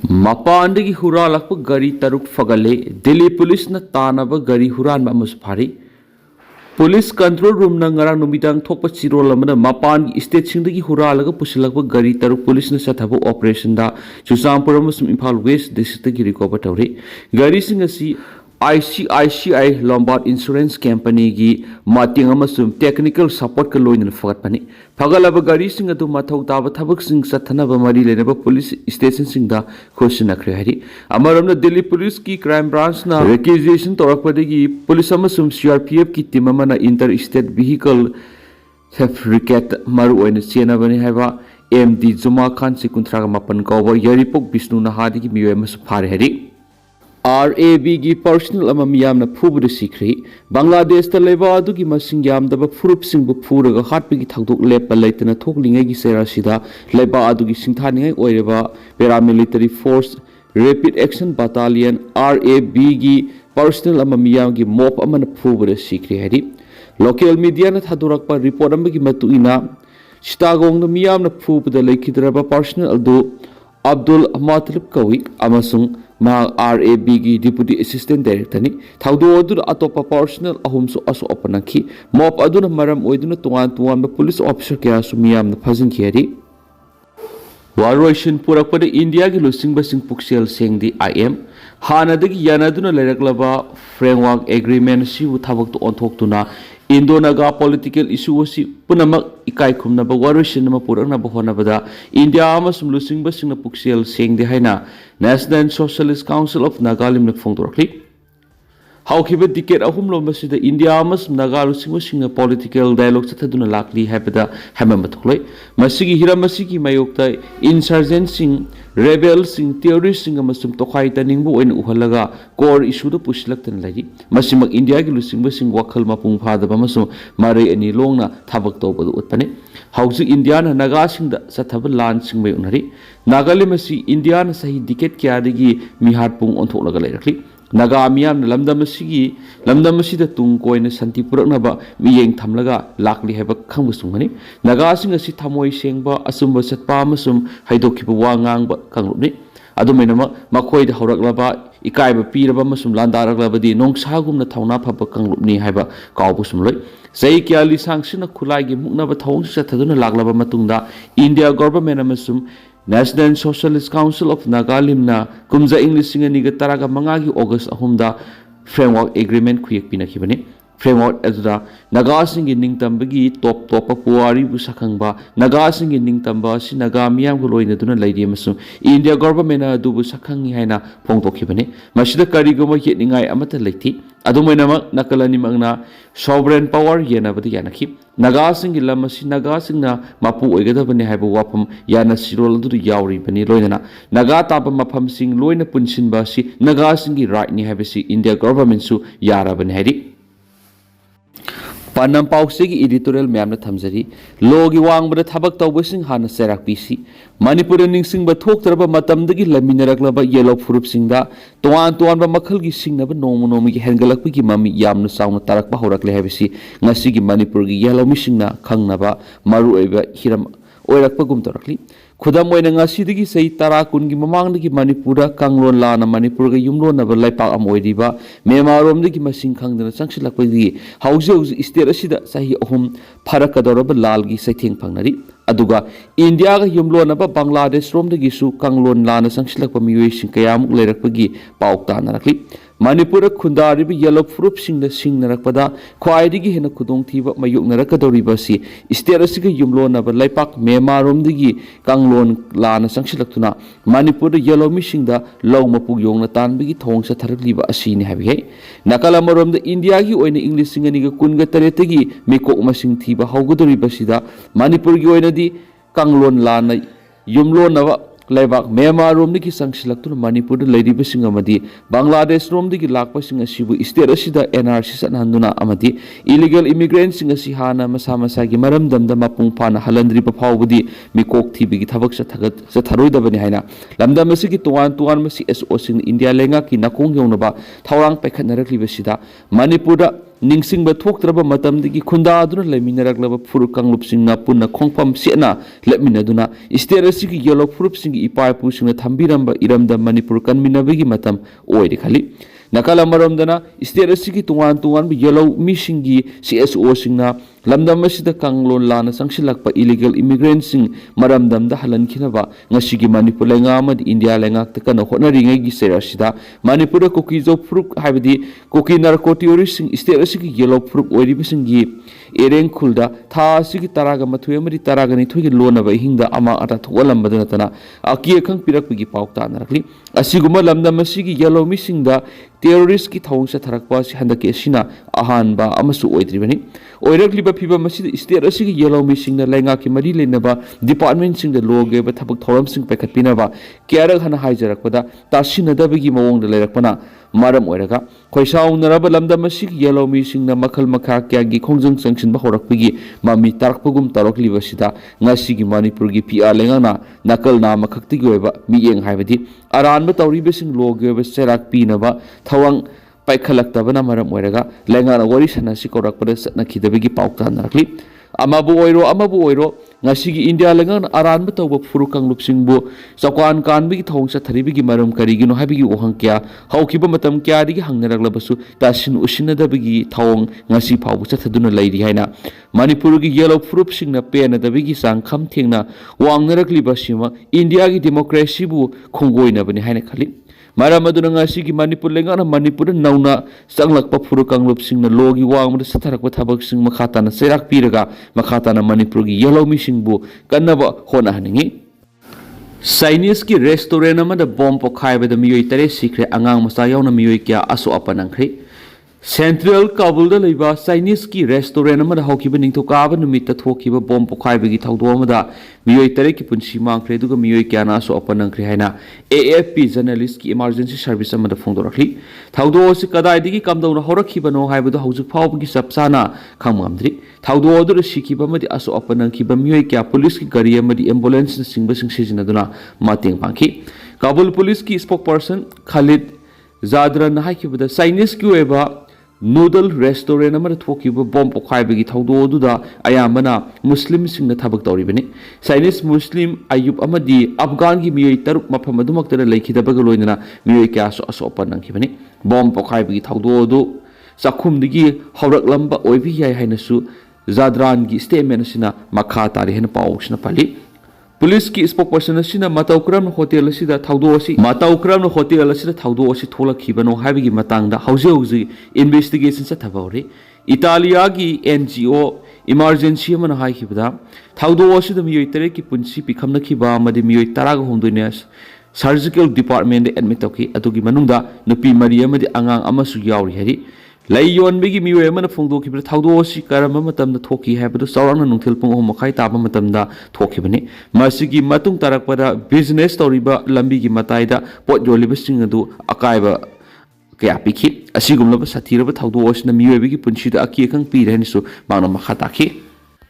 ꯃꯄꯥꯟꯗꯒꯤ ꯍꯨꯔꯥꯜꯂꯛꯄ ꯒꯥꯔꯤ ꯇꯔꯨꯛ ꯐꯒꯠꯂꯦ ꯗꯤꯜꯂꯤ ꯄꯨꯂꯤꯁꯅ ꯇꯥꯟꯅꯕ ꯒꯥꯔꯤ ꯍꯨꯔꯥꯟꯕ ꯑꯃꯁꯨ ꯐꯥꯔꯤ ꯄꯨꯂꯤꯁ ꯀꯟꯇ꯭ꯔꯣꯜ ꯔꯨꯝꯅ ꯉꯔꯥꯡ ꯅꯨꯃꯤꯗꯥꯡ ꯊꯣꯛꯄ ꯆꯤꯔꯣꯜ ꯑꯃꯗ ꯃꯄꯥꯟꯒꯤ ꯏꯁꯇꯦꯠꯁꯤꯡꯗꯒꯤ ꯍꯨꯔꯥꯜꯂꯒ ꯄꯨꯁꯤꯜꯂꯛꯄ ꯒꯥꯔꯤ ꯇꯔꯨꯛ ꯄꯨꯂꯤꯁꯅ ꯆꯠꯊꯕ ꯑꯣꯄꯔꯦꯁꯟꯗ ꯆꯨꯔꯆꯥꯟꯄꯨꯔ ꯑꯃꯁꯨꯡ ꯏꯝꯐꯥꯜ ꯋꯦꯁ ꯗꯤꯁꯇ꯭ꯔꯤꯛꯇꯒꯤ ꯔꯤꯀꯣꯚꯔ ꯇꯧꯔꯤ ꯒꯥꯔꯤꯁꯤꯡ ꯑꯁꯤ ICICI ꯂꯣꯝꯕꯥꯔꯗ ꯏꯟꯁꯨꯔꯦꯟꯁ ꯀꯝꯄꯅꯤꯒꯤ ꯃꯇꯦꯡ ꯑꯃꯁꯨꯡ ꯇꯦꯛꯅꯤꯀꯦꯜ ꯁꯄꯣꯔꯠꯀ ꯂꯣꯏꯅꯅ ꯐꯒꯠꯄꯅꯤ ꯐꯒꯠꯂꯕ ꯒꯥꯔꯤꯁꯤꯡ ꯑꯗꯨ ꯃꯊꯧ ꯇꯥꯕ ꯊꯕꯛꯁꯤꯡ ꯆꯠꯊꯅꯕ ꯃꯔꯤ ꯂꯩꯅꯕ ꯄꯨꯂꯤꯁ ꯁ꯭ꯇꯦꯁꯟꯁꯤꯡꯗ ꯈꯨꯠꯁꯤꯟꯅꯈ꯭ꯔꯦ ꯍꯥꯏꯔꯤ ꯑꯃꯔꯣꯝꯗ दिल्ली पुलिस की क्राइम ब्रांचना रिक्विजिशन तौरपदगी पुलिस अमसुम CRPF की टीम अमना इंटर स्टेट व्हीकल थेफ्ट मरुओइना चेनबनी हाइबा MD जुमा खान से कुंथ्रागा मपन कौबा यरिपोक विष्णु नहादी मियोय अमसु फारे हरी RAB की पर्सनल मियामना फुबुद सिखरी बांग्लादेश लेबा अदुगी मसिंग यामदबा फुरुपसिंगबु फुरगा हाटपगी थागदोक लेपा लेतना थोकलिंगेगी सेरासिदा लेबा अदुगी सिंथानिंगै ओइरेबा paramilitary force rapid action battalion RAB की पर्सनल मियाम की मोप अमन फुबुद सिखरी हरी लोकल मीडिया ने थादोरकपा रिपोर्ट अमगी मतुइना चिटागोंग मियामना फुबुद लेखिदरबा पर्सनल अदु अब्दुल मतलब कवी अमसुंग RAB की डिप्यूटी असिस्टेंट डायरेक्टर ने थाउदो अतोप पर्सनल अहुमसु असो अपनखी मोप अदुना मरम ओइदुना तोंगान तोंगान पुलिस ऑफिसर क्या सुमियाम फजिंखी हरी वारोइशन पुरकपद इंडिया की लुसिंग पुक्सेल सेंगदी IM हानदगी यानादुना लेरकलबा फ्रेमवर्क एग्रीमेंट सिबु थाबक ओंथोक्तुना इंडोनागा पॉलिटिकल इशू असी पुनमक इकाई खुमनबा वारोइशन म पुरकनबा होनबदा इंडिया अमसुम लुसिंग पुक्सेल सेंगदी हाइना National Socialist Council of Nagaland फोंदोरखली हाउखिबा डिकेट अहुम लोमबसिदा इंडिया अमसुम नागा लुसिंग पॉलिटिकल डायलॉग चथदुना लाकली हैबदा हैमम थोक्लै मसिगी हिरम मसिगी मयोक्ता इंसर्जेंट सिंग रेबेल सिंग टेररिस्ट सिंग अमसुम तोखाई तनिंगबु ओइन उहलगा कोर इशू दु पुसलक्तन लगी मसिमक इंडिया की लुसिंग वखल मपुंग फादबा अमसुम मारे अनि लोंगना थाबक तौबदु उत्पने हाउजि इंडिया ना नागा सिंग द सथब लान सिंग मै उनरी नागालैंड मसि इंडिया ना सही डिकेट क्यादगी मिहार पुंग ओंथोलगा लेरखली नागा मियाम लमदम तुंग कोइन संति पुरकनबा मियेंग थमलगा लाकली हैबा खंगबु सुंगनी नागा सिंग असि थमोय सेंगबा असुंबा सतपा अमसुम हैदोखिबा वा ngaंगबा खंगलुनी अदुमैनम मखोयद हौरकलबा इकायबा पीरबा अमसुम लांदारकलबदी नोंगसागुमना थौना फबा खंगलुनी हैबा कावबु सुमलोय सही क्या लिसांगसिना खुलाइगी मुक्नबा थौंग चथदुना लागलबा मतुंगदा इंडिया गवर्नमेंट अमसुम National Socialist Council of Nagaland कुमजा इंग्लिशिंग निगा तरागा मंगागी अगस्त अहुमदा फ्रेमवर्क एग्रीमेंट खुयक पिनखिबने फ्रेमवर्क अदुदा नागासिंग निंगतंबगी टॉप पुवारी बुसखंगबा नागासिंग निंगतंबा सि नागा मियाम गु लोइनदुना लैदि अमसु इंडिया गवर्नमेंट अदुबु सखंगी हैना फोंगतोखिबने मसिदा करिगुम येनिंगाय अमत लैथि अदुमैनमक नकलनि मंगना सॉवरेन पावर येनबदि यानखि नागासिंग लमसि नागासिंगना मापु ओइगदबने हाइबो वाफम याना सिरोल अदु यावरिबनि लोइनना नागा ताप मफमसिंग लोइना पुनसिनबा सि नागासिंगी राइटनि हाइबसि इंडिया गवर्नमेंट सु याराबनि हाइरि पानम पाउसेगी एडिटोरियल मैम थमजरी लोगी वांगबद थबक तौबसिंग हाना सेराक पीसी मणिपुर निंगसिंगबा थोक्तरबा मतमदगी लमिनरकलबा येलो फुरुपसिंगदा तोआन मखल की सिंगनबा नोम की हेंगलकपगी ममी यामना साउना तारकबा हौरकले हैबसि ngasiगी मणिपुर की येलो मिसिंगना खंगनबा मरु ओइबा हिरम ओइरकपगुम तोरकली खुदम ओइना ngasiदगी सही तरा कुनगी ममांगदगी मणिपुर कांगलोन लाना मणिपुर गा युमलोनबा लाइपाक अम ओइदिबा मेमारोमदगी मसिंग खंगदना चंगसिलकपगी हौजे स्टेट असिदा सही अहुम फरकदोरबा लालगी सैथेंग फंगनरी अदुगा इंडिया गा युमलोनबा बांग्लादेश रोमदगिसु कांगलोन लाना चंगसिलकपा मियोइसिंग कयामुक लेरकपगी पाउकतानरकली मणिपुर खुंदारिबा येलो फुरुपसिंग सिंगनरकपदा ख्वाइदगी हेना खुदोंथीबा मायुकनरकदोरिबासि स्टेट असिगा युमलोनबा लाइपाक मेमारोमदगी कांगलोन लाना चंगसिलक्तुना मणिपुर येलो मिसिंगदा लौ मपु योंगना तानबगी थोंग सथरकलिबा असिनि हाबिगे नकल अमरोमदा इंडिया की ओइना इंग्लिश सिंगनिगा कुनगा तरेतगी मिकोक मसिंग थीबा हौगदोरिबासिदा मणिपुर की ओइनादि कांगलोन लाना युमलोनबा लेबाक म्यांमार रोमदगी संगसिलक्तुना मणिपुर लेरिबसिंग अमदि बांग्लादेश रोमदगी लाकपसिंग असिबु स्टेट असिदा NRC सनहंदुना अमदि इलीगल इमिग्रेंट सिंग असि हाना मसा मसागी मरमदमदा मपुंग फाना हलंद्रिबा फावबदि मिकोक थीबिगी थबक सथरोइदबनि हाइना लमदम असिगी तोआन मसि SO सिंग इंडिया लेंगा की नकोंग योनबा थौरांग पैखनरकलिबसिदा Manipur ningsingba thoktraba matamdagi khundaduna leminaraklaba furuk kanglupsingna punna khongpam sena lepminaduna state asigi yellow furupsingi ipaipusinga thambiramba iramda manipur kanminabagi matam oide khali nakala maromdana state asigi tungan yellow misingi CSO singna lamdam asida kanglon lana sangsilakpa illegal immigrants sing maramdamda halankinaba ngasigi manipur lenga amadi india lenga takana honari gi serasida manipur koki jo furuk habidi koki narcotics sing state asigi yellow furuk oiribisingi ereng khulda tha asigi taraga mathui amari taraga ni thoigi lonaba hingda ama ata tholambadana tana aki khang pirakpigi paukta narakli asiguma lamdam asigi yellow misingda terrorist ki thawngsa tharakpa si handake sina ahanba amasu oidribani oirakliba phiba masida state asigi yellow misingna lenga ki mari lenaba department singda loge ba thabak thoram sing pekhatpinaba kyara hana haijarakpada tasinadabagi mawongda leirakpana maram oiraga khoisaunaraba lamdam asigi yellow misingna makhal makha kyagi khongjang sangsinba horakpigi mami tarakpagum tarokliba sida ngasigi manipur gi pia lengana nakal na makhaktigi oiba miyeng haibadi aranba tawribesing loge ba serak pinaba thawang paikhalaktabana maram oiraga lengana wari sanasi korakpada satnakhidabagi paukta narakli amabu oiro ngasigi india lengan aranba tawba furukang lupsingbu sakwan kanbigi thongsa tharibigi maram karigino habigi ohangkya haukiba matam kya digi hangnaraklabasu tasin usinadabigi thawng ngasi phawbu chathaduna leiri haina manipurgi yellow furup singna penadabigi sang kham thengna wangnarakliba sima india gi democracy bu khongoina bani haina khali maram aduna ngasigi manipur lengana manipur nauna sanglakpa furukang lupsingna logi wangmada satharakpa thabak sing makhatana serak piraga makhatana manipur gi yellow misingbu kannaba hona haningi Chinese ki restaurant amada bomb pokhaibada miyoi tare sikre angang masa yauna miyoi kya aso apanangkhri Central Kabul da leiba Chinese ki restaurant amada haukiba ningthokaba numita thokiba bomb pokhaibagi thawdo amada miyoi tare ki punsi mangkhre duga miyoi kya na aso apanangkhri haina AFP journalist ki emergency service amada phongdorakli thawdo si kadai digi kamdawna horakhibano haibadu haujuk phawbagi sapsana khamgamdri thawdo odur sikiba amadi aso apanangkhiba miyoi kya police ki gari amadi ambulance singba singsinaduna mateng pangki Kabul police ki spokesperson Khalid Zadran haikibada Chinese ki weba noodle restaurant amada thokiba bomb pokhaibagi thawdo duda ayambana muslim singna thabak tawribani Chinese muslim ayub amadi afghan gi miyoi taruk mafam adumaktara leikhidabaga loinana miyoi kya aso apanangkhibani bomb pokhaibagi thawdo du sakhumdigi hawraklamba oibi yai hainasu Zadran gi statement sina makha tari hen pawsna pali Police ki spokesperson asina Mataukram hotel asida thawdo asi Mataukram hotel asida thawdo asi tholakhibano habigi matangda hauji investigation sa thabawri Italia gi NGO emergency amana haikibada thawdo asida miyoi tare ki punsi pikhamna khiba amadi miyoi taraga homdoine surgical department de admit toki atugi manungda nupi mari amadi angang amasu yauri hari Layon bigi miwe amana phongdo khibra thawdo si karama matamda thoki haibadu saurana nungthil pung hom makhai taba matamda thokibani masigi matung tarakpada business toriba lambi gi mataida pot joliba singadu akaiba kaya pikhi asigumlaba sathiraba thawdo osna miwe bigi punchida aki khang pi rehnisu mangna makha takhi